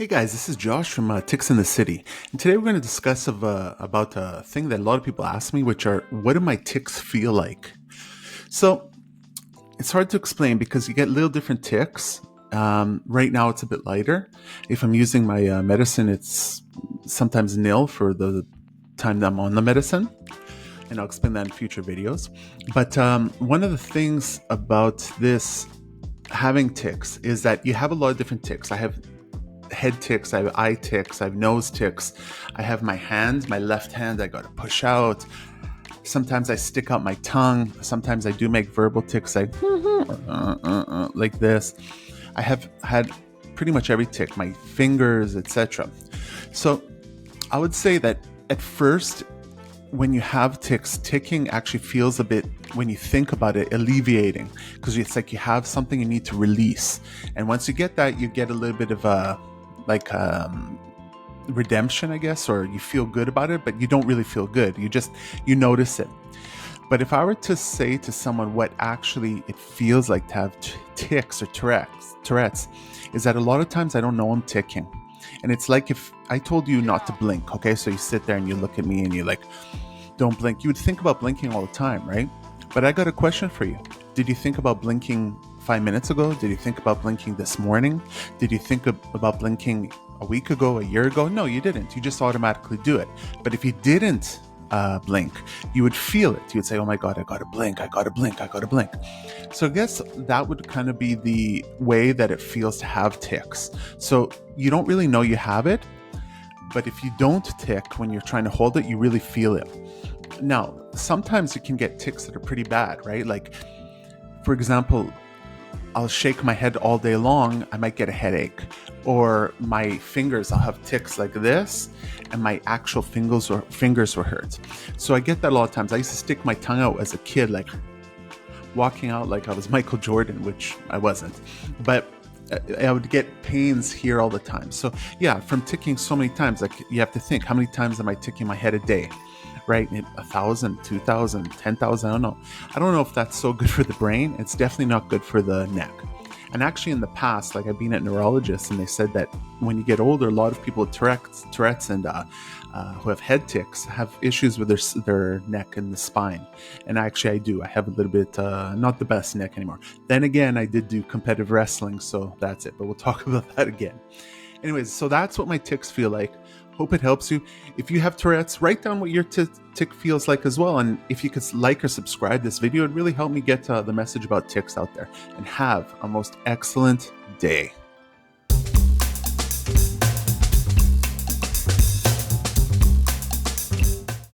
Hey guys, this is Josh from Tics the City, and today we're going to discuss about a thing that a lot of people ask me, which are what do my tics feel like? So it's hard to explain because you get little different tics. Right now it's a bit lighter. If I'm using my medicine, it's sometimes nil for the time that I'm on the medicine, and I'll explain that in future videos. But one of the things about this having tics is that you have a lot of different tics. I have head tics, I have eye tics, I have nose tics, I have my hands, my left hand I gotta push out. Sometimes I stick out my tongue. Sometimes I do make verbal tics like like this. I have had pretty much every tic, my fingers, etc. So I would say that at first, when you have tics, ticking actually feels a bit, when you think about it, alleviating, because it's like you have something you need to release. And once you get that, you get a little bit of a redemption, I guess, or you feel good about it, but you don't really feel good. You notice it. But if I were to say to someone what actually it feels like to have tics or Tourette's, is that a lot of times I don't know I'm ticking. And it's like if I told you not to blink, okay? So you sit there and you look at me and you're like, don't blink. You would think about blinking all the time, right? But I got a question for you. Did you think about blinking 5 minutes ago? Did you think about blinking this morning? Did you think about blinking a week ago, a year ago? No, you didn't. You just automatically do it. But if you didn't blink, you would feel it. You would say, oh my God, I gotta blink, I gotta blink, I gotta blink. So I guess that would kind of be the way that it feels to have tics. So you don't really know you have it, but if you don't tic when you're trying to hold it, you really feel it. Now, sometimes you can get tics that are pretty bad, right? Like, for example, I'll shake my head all day long, I might get a headache. Or my fingers, I'll have tics like this, and my actual fingers will hurt. So I get that a lot of times. I used to stick my tongue out as a kid, like walking out like I was Michael Jordan, which I wasn't. But I would get pains here all the time. So yeah, from ticking so many times, like you have to think, how many times am I ticking my head a day? Right? 1,000, 2,000, 10,000, I don't know. I don't know if that's so good for the brain. It's definitely not good for the neck. And actually in the past, like I've been at neurologists and they said that when you get older, a lot of people with Tourette's and who have head tics have issues with their neck and the spine. And actually I do. I have a little bit, not the best neck anymore. Then again, I did do competitive wrestling, so that's it. But we'll talk about that again. Anyways, so that's what my tics feel like. Hope it helps you. If you have Tourette's, write down what your tic feels like as well. And if you could like or subscribe this video, it'd really help me get the message about tics out there. And have a most excellent day.